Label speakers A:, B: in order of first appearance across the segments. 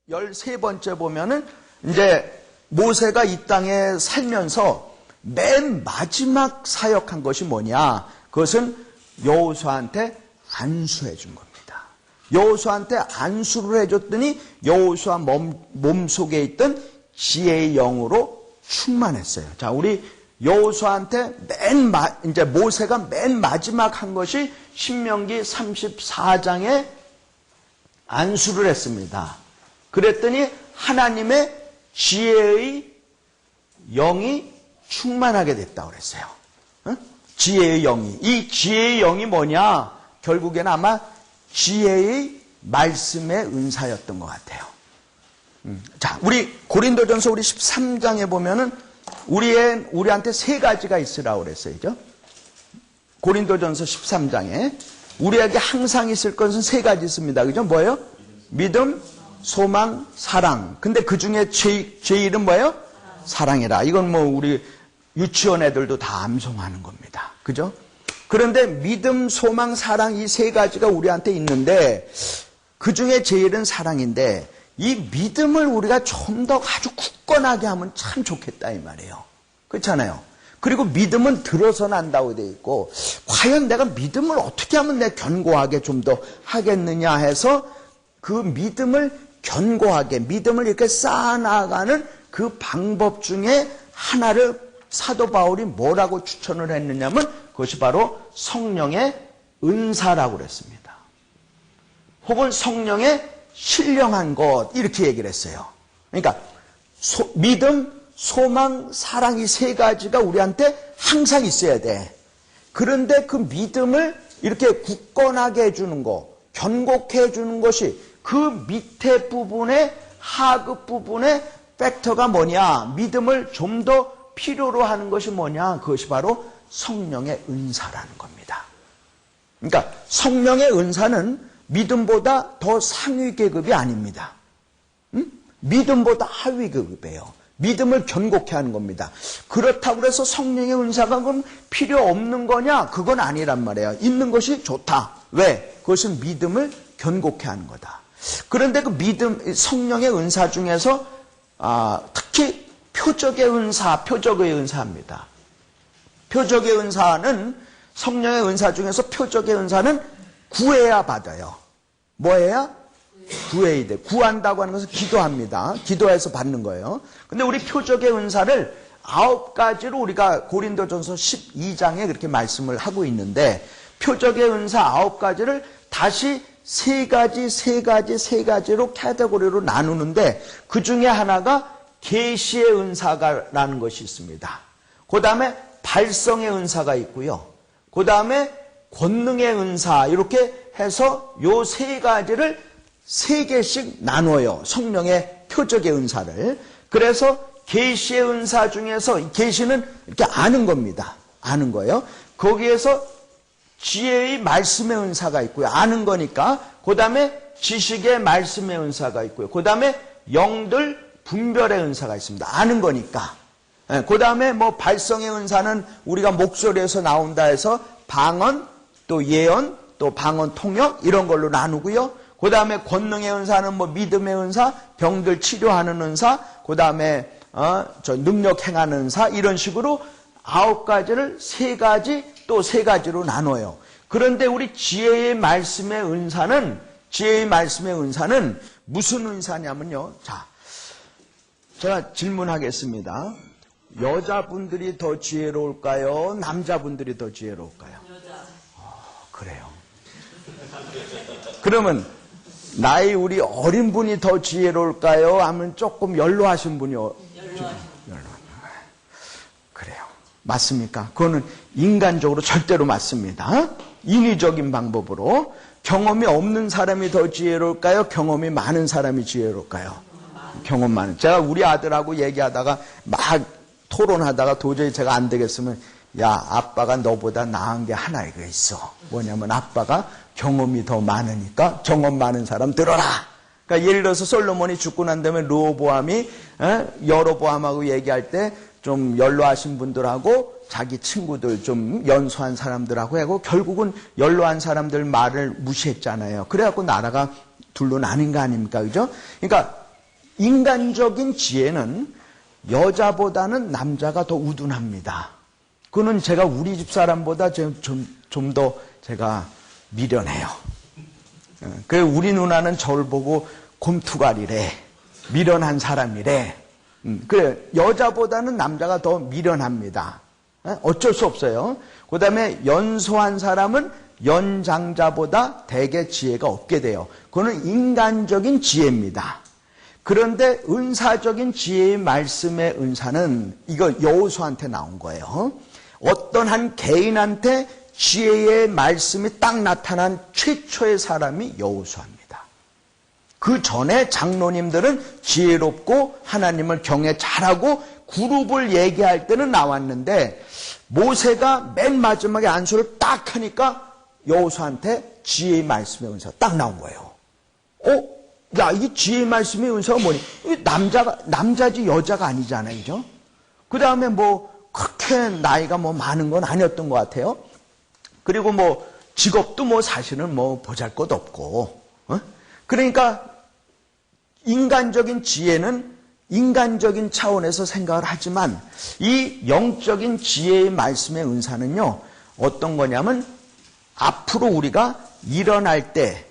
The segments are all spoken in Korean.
A: 13번째 보면은 이제 모세가 이 땅에 살면서 맨 마지막 사역한 것이 뭐냐? 그것은 여호수아한테 안수해 준 겁니다. 여호수아한테 안수를 해줬더니 여호수아 몸속에 있던 지혜의 영으로 충만했어요. 자, 우리 여호수아한테 이제 모세가 맨 마지막 한 것이 신명기 34장에 안수를 했습니다. 그랬더니 하나님의 지혜의 영이 충만하게 됐다고 그랬어요. 응? 지혜의 영이. 이 지혜의 영이 뭐냐? 결국에는 아마 지혜의 말씀의 은사였던 것 같아요. 자, 우리 고린도전서 우리 13장에 보면은 우리한테 세 가지가 있으라고 그랬어요. 그죠? 고린도전서 13장에 우리에게 항상 있을 것은 세 가지 있습니다. 그죠? 뭐예요? 믿음, 소망, 사랑. 근데 그 중에 제일은 뭐예요? 사랑이라. 이건 뭐 우리 유치원 애들도 다 암송하는 겁니다. 그죠? 그런데 믿음, 소망, 사랑 이 세 가지가 우리한테 있는데 그 중에 제일은 사랑인데 이 믿음을 우리가 좀 더 아주 굳건하게 하면 참 좋겠다 이 말이에요. 그렇잖아요. 그리고 믿음은 들어서 난다고 되어 있고 과연 내가 믿음을 어떻게 하면 내가 견고하게 좀 더 하겠느냐 해서 그 믿음을 견고하게 믿음을 이렇게 쌓아나가는 그 방법 중에 하나를 사도 바울이 뭐라고 추천을 했느냐면 그것이 바로 성령의 은사라고 그랬습니다. 혹은 성령의 신령한 것 이렇게 얘기를 했어요. 그러니까 믿음, 소망, 사랑 이 세 가지가 우리한테 항상 있어야 돼. 그런데 그 믿음을 이렇게 굳건하게 해주는 거, 견고케 해주는 것이 그 밑에 부분에 하급 부분에 팩터가 뭐냐? 믿음을 좀 더 필요로 하는 것이 뭐냐? 그것이 바로 성령의 은사라는 겁니다. 그러니까 성령의 은사는 믿음보다 더 상위 계급이 아닙니다. 믿음보다 하위 계급이에요. 믿음을 견고케 하는 겁니다. 그렇다고 해서 성령의 은사가 그럼 필요 없는 거냐? 그건 아니란 말이에요. 있는 것이 좋다. 왜? 그것은 믿음을 견고케 하는 거다. 그런데 그 믿음, 성령의 은사 중에서 특히 표적의 은사입니다. 표적의 은사는 성령의 은사 중에서 표적의 은사는 구해야 받아요. 뭐 해야? 구해야 돼. 구한다고 하는 것은 기도합니다. 기도해서 받는 거예요. 근데 우리 표적의 은사를 9가지로 우리가 고린도전서 12장에 그렇게 말씀을 하고 있는데 표적의 은사 9가지를 다시 세 가지로 카테고리로 나누는데 그 중에 하나가 계시의 은사라는 것이 있습니다. 그 다음에 발성의 은사가 있고요. 그 다음에 권능의 은사 이렇게 해서 요 세 가지를 3개씩 나눠요. 성령의 표적의 은사를. 그래서 계시의 은사 중에서 계시는 이렇게 아는 겁니다. 아는 거예요. 거기에서 지혜의 말씀의 은사가 있고요. 아는 거니까. 그 다음에 지식의 말씀의 은사가 있고요. 그 다음에 영들 분별의 은사가 있습니다. 아는 거니까. 그 다음에 뭐 발성의 은사는 우리가 목소리에서 나온다 해서 방언, 또 예언, 또 방언 통역 이런 걸로 나누고요. 그 다음에 권능의 은사는 뭐 믿음의 은사, 병들 치료하는 은사, 그 다음에 능력 행하는 은사 이런 식으로 9가지를 3가지 또 3가지로 나눠요. 그런데 우리 지혜의 말씀의 은사는 무슨 은사냐면요. 자, 제가 질문하겠습니다. 여자분들이 더 지혜로울까요? 남자분들이 더 지혜로울까요? 여자. 그래요. 그러면 나이 우리 어린 분이 더 지혜로울까요? 하면 조금 연로하신 분이 그래요. 맞습니까? 그거는 인간적으로 절대로 맞습니다. 인위적인 방법으로 경험이 없는 사람이 더 지혜로울까요? 경험이 많은 사람이 지혜로울까요? 경험 많은. 제가 우리 아들하고 얘기하다가 막 토론하다가 도저히 제가 안 되겠으면 야, 아빠가 너보다 나은 게 하나 이거 있어. 뭐냐면 아빠가 경험이 더 많으니까 경험 많은 사람 들어라. 그러니까 예를 들어서 솔로몬이 죽고 난 다음에 르호보암이 여로보암하고 얘기할 때 좀 연로하신 분들하고 자기 친구들 좀 연소한 사람들하고 하고 결국은 연로한 사람들 말을 무시했잖아요. 그래갖고 나라가 둘로 나뉜 거 아닙니까? 그죠? 그러니까 인간적인 지혜는 여자보다는 남자가 더 우둔합니다. 그거는 제가 우리 집 사람보다 좀 더 제가 미련해요. 그 우리 누나는 저를 보고 곰투갈이래, 미련한 사람이래. 그래, 여자보다는 남자가 더 미련합니다. 어쩔 수 없어요. 그 다음에 연소한 사람은 연장자보다 대개 지혜가 없게 돼요. 그거는 인간적인 지혜입니다. 그런데 은사적인 지혜의 말씀의 은사는 이거 여호수아한테 나온 거예요. 어떤 한 개인한테 지혜의 말씀이 딱 나타난 최초의 사람이 여호수아입니다. 그 전에 장로님들은 지혜롭고 하나님을 경외 잘하고 그룹을 얘기할 때는 나왔는데 모세가 맨 마지막에 안수를 딱 하니까 여호수아한테 지혜의 말씀의 은사가 딱 나온 거예요. 야, 이게 지혜의 말씀의 은사가 뭐니? 이게 남자지 여자가 아니잖아요. 그죠? 그 다음에 그렇게 나이가 많은 건 아니었던 것 같아요. 그리고 직업도 사실은 보잘 것 없고. 그러니까 인간적인 지혜는 인간적인 차원에서 생각을 하지만 이 영적인 지혜의 말씀의 은사는요, 어떤 거냐면 앞으로 우리가 일어날 때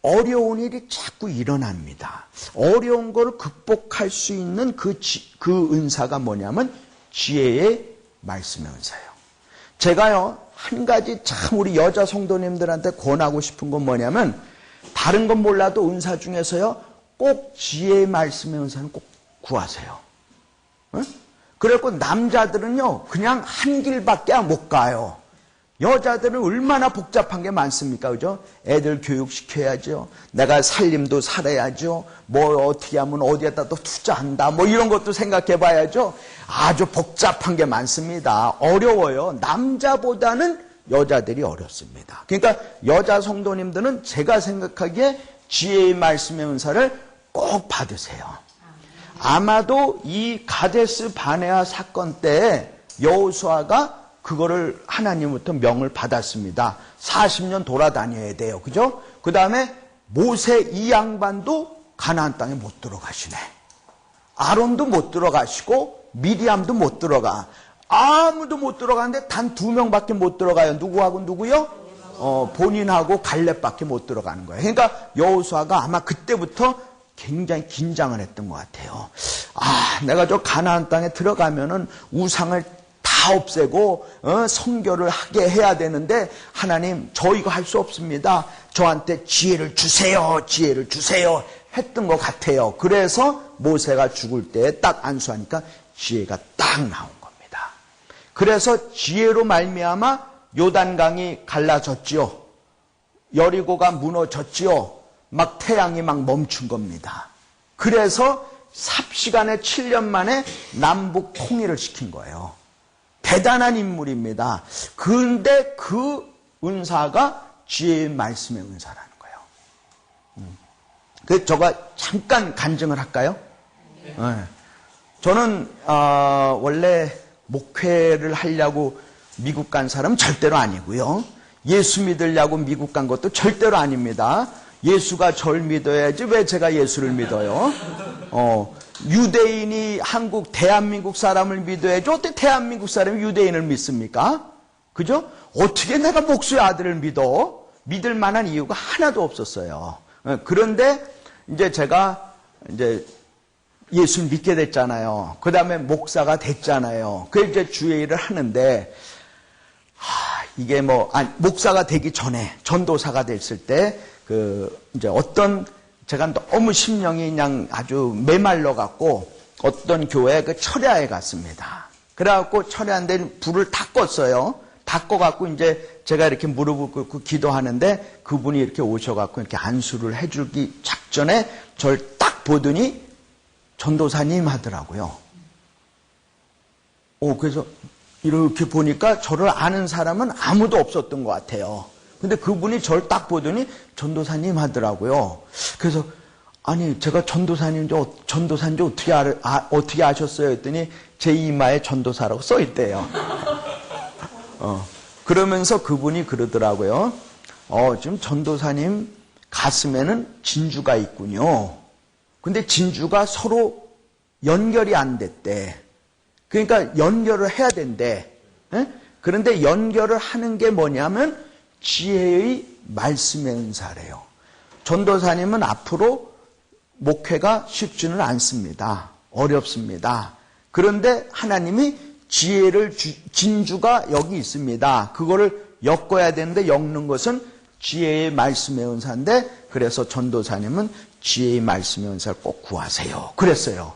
A: 어려운 일이 자꾸 일어납니다. 어려운 걸 극복할 수 있는 그 은사가 뭐냐면 지혜의 말씀의 은사예요. 제가요, 한 가지 참 우리 여자 성도님들한테 권하고 싶은 건 뭐냐면 다른 건 몰라도 은사 중에서요, 꼭 지혜의 말씀의 은사는 꼭 구하세요. 그래갖고 남자들은요, 그냥 한 길밖에 못 가요. 여자들은 얼마나 복잡한 게 많습니까? 그죠? 애들 교육시켜야죠. 내가 살림도 살아야죠. 어떻게 하면 어디에다 또 투자한다. 이런 것도 생각해 봐야죠. 아주 복잡한 게 많습니다. 어려워요. 남자보다는 여자들이 어렵습니다. 그러니까 여자 성도님들은 제가 생각하기에 지혜의 말씀의 은사를 꼭 받으세요. 아마도 이 가데스 바네아 사건 때 여호수아가 그거를 하나님부터 명을 받았습니다. 40년 돌아다녀야 돼요. 그죠? 그 다음에 모세 이 양반도 가나안 땅에 못 들어가시네. 아론도 못 들어가시고 미리암도 못 들어가. 아무도 못 들어가는데 단 2명밖에 못 들어가요. 누구하고 누구요? 본인하고 갈렙밖에 못 들어가는 거예요. 그러니까 여호수아가 아마 그때부터 굉장히 긴장을 했던 것 같아요. 내가 저 가나안 땅에 들어가면은 우상을 다 없애고 성결을 하게 해야 되는데 하나님 저 이거 할 수 없습니다. 저한테 지혜를 주세요. 지혜를 주세요. 했던 것 같아요. 그래서 모세가 죽을 때 딱 안수하니까 지혜가 딱 나온 겁니다. 그래서 지혜로 말미암아 요단강이 갈라졌지요. 여리고가 무너졌지요. 막 태양이 막 멈춘 겁니다. 그래서 삽시간에 7년 만에 남북 통일을 시킨 거예요. 대단한 인물입니다. 그런데 그 은사가 지혜의 말씀의 은사라는 거예요. 그래서 제가 잠깐 간증을 할까요? 네. 저는 원래 목회를 하려고 미국 간 사람은 절대로 아니고요. 예수 믿으려고 미국 간 것도 절대로 아닙니다. 예수가 절 믿어야지 왜 제가 예수를 믿어요? 유대인이 대한민국 사람을 믿어야지 어떻게 대한민국 사람이 유대인을 믿습니까? 그죠? 어떻게 내가 목수의 아들을 믿어? 믿을 만한 이유가 하나도 없었어요. 그런데 이제 제가 예수를 믿게 됐잖아요. 그 다음에 목사가 됐잖아요. 그 이제 주의 일을 하는데, 이게 목사가 되기 전에 전도사가 됐을 때, 이제 제가 너무 심령이 그냥 아주 메말라 갖고 어떤 교회 철야에 갔습니다. 그래갖고 철야인데 불을 다 껐어요. 다 꺼갖고 이제 제가 이렇게 무릎을 꿇고 기도하는데 그분이 이렇게 오셔갖고 이렇게 안수를 해주기 작전에 절 딱 보더니 전도사님 하더라고요. 그래서 이렇게 보니까 저를 아는 사람은 아무도 없었던 것 같아요. 근데 그분이 저를 딱 보더니 전도사님 하더라고요. 그래서 아니 제가 전도사인지 어떻게 아셨어요? 했더니 제 이마에 전도사라고 써 있대요. 그러면서 그분이 그러더라고요. 지금 전도사님 가슴에는 진주가 있군요. 근데 진주가 서로 연결이 안 됐대. 그러니까 연결을 해야 된대. 그런데 연결을 하는 게 뭐냐면 지혜의 말씀의 은사래요. 전도사님은 앞으로 목회가 쉽지는 않습니다. 어렵습니다. 그런데 하나님이 지혜를 진주가 여기 있습니다. 그거를 엮어야 되는데 엮는 것은 지혜의 말씀의 은사인데, 그래서 전도사님은 지혜의 말씀의 은사를 꼭 구하세요. 그랬어요.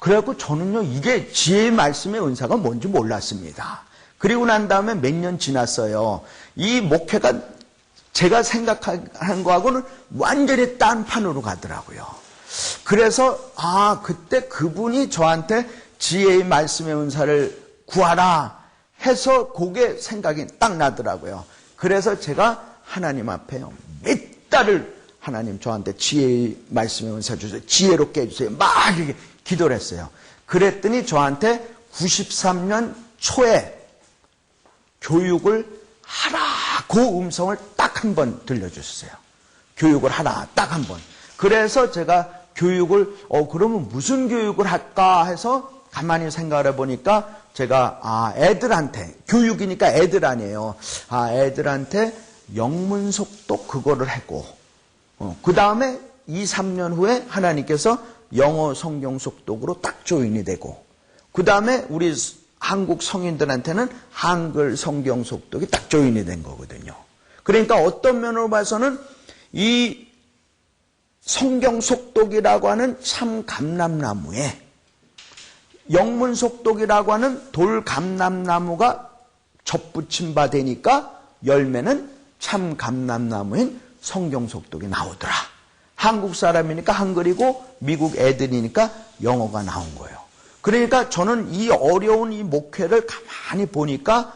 A: 그래갖고 저는요, 이게 지혜의 말씀의 은사가 뭔지 몰랐습니다. 그리고 난 다음에 몇 년 지났어요. 이 목회가 제가 생각하는 거하고는 완전히 딴 판으로 가더라고요. 그래서 그때 그분이 저한테 지혜의 말씀의 은사를 구하라 해서 그게 생각이 딱 나더라고요. 그래서 제가 하나님 앞에 몇 달을 하나님 저한테 지혜의 말씀의 은사 주세요. 지혜롭게 해주세요. 막 이렇게 기도를 했어요. 그랬더니 저한테 93년 초에 교육을 하라, 그 음성을 딱 한 번 들려주셨어요. 교육을 하라, 딱 한 번. 그래서 제가 교육을, 그러면 무슨 교육을 할까 해서 가만히 생각을 해보니까 제가, 애들한테, 교육이니까 애들 아니에요. 애들한테 영문 속독 그거를 하고, 그 다음에 2, 3년 후에 하나님께서 영어 성경 속독으로 딱 조인이 되고, 그 다음에 우리 한국 성인들한테는 한글 성경 속독이 딱 조인이 된 거거든요. 그러니까 어떤 면으로 봐서는 이 성경 속독이라고 하는 참 감람나무에 영문 속독이라고 하는 돌 감람나무가 접붙임 바 되니까 열매는 참 감람나무인 성경 속독이 나오더라. 한국 사람이니까 한글이고 미국 애들이니까 영어가 나온 거예요. 그러니까 저는 이 어려운 이 목회를 가만히 보니까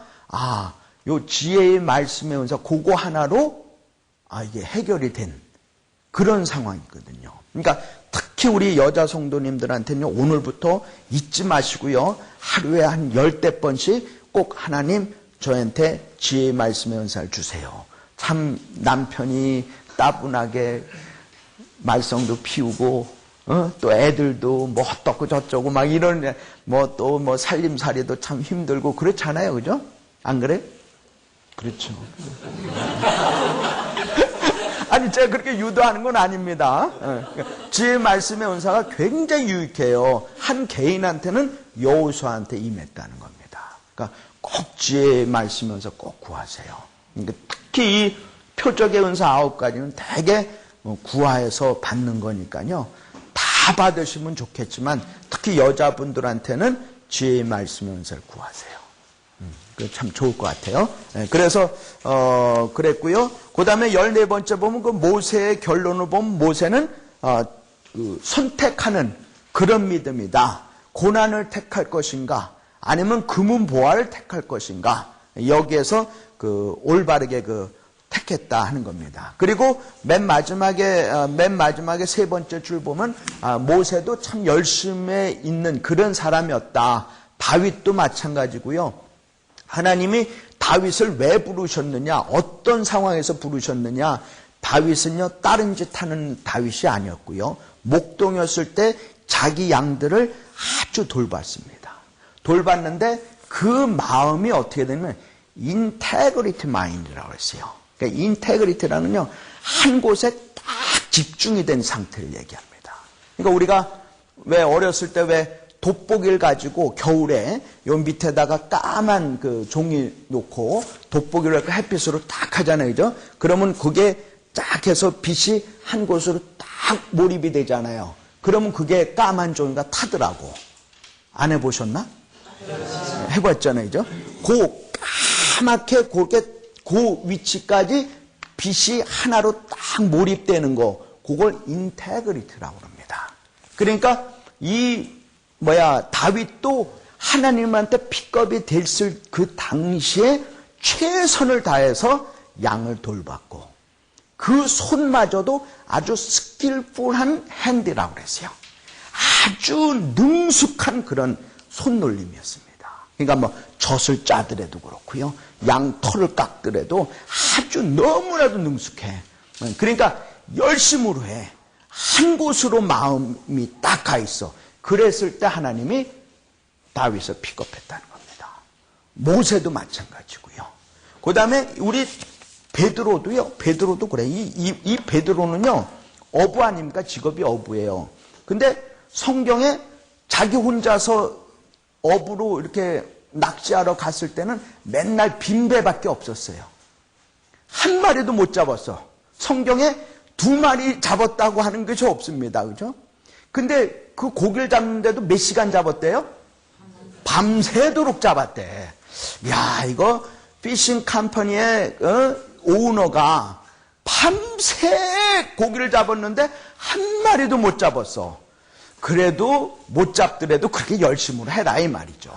A: 요 지혜의 말씀의 은사 그거 하나로 이게 해결이 된 그런 상황이거든요. 그러니까 특히 우리 여자 성도님들한테는 오늘부터 잊지 마시고요. 하루에 한 10대번씩 꼭 하나님 저한테 지혜의 말씀의 은사를 주세요. 참 남편이 따분하게 말썽도 피우고 또 애들도 뭐 어떻고 저쩌고 막 이런 또 살림살이도 참 힘들고 그렇잖아요. 그죠? 안 그래? 그렇죠. 아니 제가 그렇게 유도하는 건 아닙니다. 지혜의 말씀의 은사가 굉장히 유익해요. 한 개인한테는 여호수아한테 임했다는 겁니다. 그러니까 꼭 지혜의 말씀의 은사 꼭 구하세요. 그러니까 특히 이 표적의 은사 9가지는 대개 구하해서 받는 거니까요. 다 받으시면 좋겠지만 특히 여자분들한테는 지혜의 말씀의 은사를 구하세요. 참 좋을 것 같아요. 그래서 그랬고요. 그 다음에 14번째 보면 그 모세의 결론을 보면 모세는 선택하는 그런 믿음이다. 고난을 택할 것인가 아니면 금은보화를 택할 것인가 여기에서 올바르게 택했다 하는 겁니다. 그리고 맨 마지막에 세 번째 줄 보면 모세도 참 열심에 있는 그런 사람이었다. 다윗도 마찬가지고요. 하나님이 다윗을 왜 부르셨느냐, 어떤 상황에서 부르셨느냐. 다윗은요 다른 짓 하는 다윗이 아니었고요. 목동이었을 때 자기 양들을 아주 돌봤습니다. 돌봤는데 그 마음이 어떻게 되냐면 인테그리티 마인드라고 했어요. 그러니까 인테그리티라는요 한 곳에 딱 집중이 된 상태를 얘기합니다. 그러니까 우리가 왜 어렸을 때 왜 돋보기를 가지고 겨울에 요 밑에다가 까만 종이 놓고 돋보기를 이렇게 햇빛으로 딱 하잖아요. 그죠? 그러면 그게 쫙 해서 빛이 한 곳으로 딱 몰입이 되잖아요. 그러면 그게 까만 종이가 타더라고. 안 해보셨나? 해봤잖아요. 그죠? 까맣게 그 위치까지 빛이 하나로 딱 몰입되는 거, 그걸 인테그리티라고 합니다. 그러니까 다윗도 하나님한테 픽업이 됐을 그 당시에 최선을 다해서 양을 돌봤고, 그 손마저도 아주 스킬풀한 핸디라고 그랬어요. 아주 능숙한 그런 손놀림이었습니다. 그러니까 젖을 짜더라도 그렇고요. 양 털을 깎더라도 아주 너무나도 능숙해. 그러니까 열심으로 해. 한 곳으로 마음이 딱 가 있어. 그랬을 때 하나님이 다윗을 픽업했다는 겁니다. 모세도 마찬가지고요. 그 다음에 우리 베드로도요. 베드로도 그래. 이 베드로는요. 어부 아닙니까? 직업이 어부예요. 근데 성경에 자기 혼자서 어부로 이렇게 낚시하러 갔을 때는 맨날 빈배밖에 없었어요. 한 마리도 못 잡았어. 성경에 2마리 잡았다고 하는 것이 없습니다. 그죠? 근데 그 고기를 잡는데도 몇 시간 잡았대요? 밤새도록 잡았대. 야, 이거 피싱 컴퍼니의 오너가 밤새 고기를 잡았는데 한 마리도 못 잡았어. 그래도 못 잡더라도 그렇게 열심으로 해라 이 말이죠.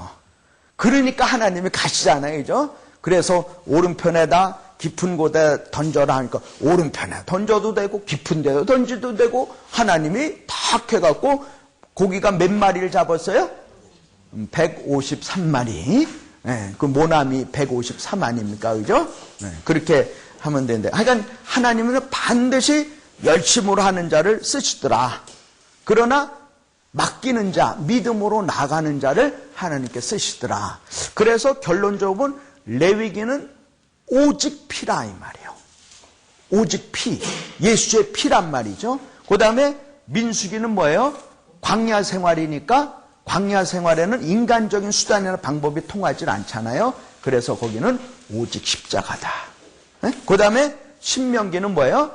A: 그러니까 하나님이 가시잖아요. 그죠? 그래서 오른편에다 깊은 곳에 던져라 하니까 오른편에 던져도 되고 깊은 데도 던져도 되고 하나님이 탁 해갖고 고기가 몇 마리를 잡았어요? 153마리. 네, 그 모나미 153 아닙니까? 그죠? 네, 그렇게 하면 되는데 하여간 하나님은 반드시 열심으로 하는 자를 쓰시더라. 그러나 맡기는 자, 믿음으로 나가는 자를 하나님께 쓰시더라. 그래서 결론적으로는 레위기는 오직 피라 이 말이에요. 오직 피, 예수의 피란 말이죠. 그 다음에 민수기는 뭐예요? 광야 생활이니까 광야 생활에는 인간적인 수단이나 방법이 통하지 않잖아요. 그래서 거기는 오직 십자가다. 그 다음에 신명기는 뭐예요?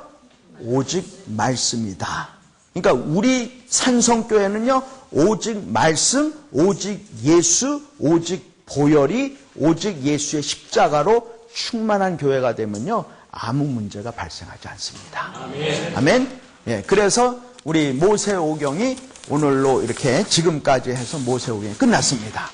A: 오직 말씀이다. 그러니까 우리 산성교회는요, 오직 말씀, 오직 예수, 오직 보혈이, 오직 예수의 십자가로 충만한 교회가 되면요, 아무 문제가 발생하지 않습니다. 아멘. 아멘. 예, 그래서 우리 모세오경이 오늘로 이렇게 지금까지 해서 모세오경이 끝났습니다.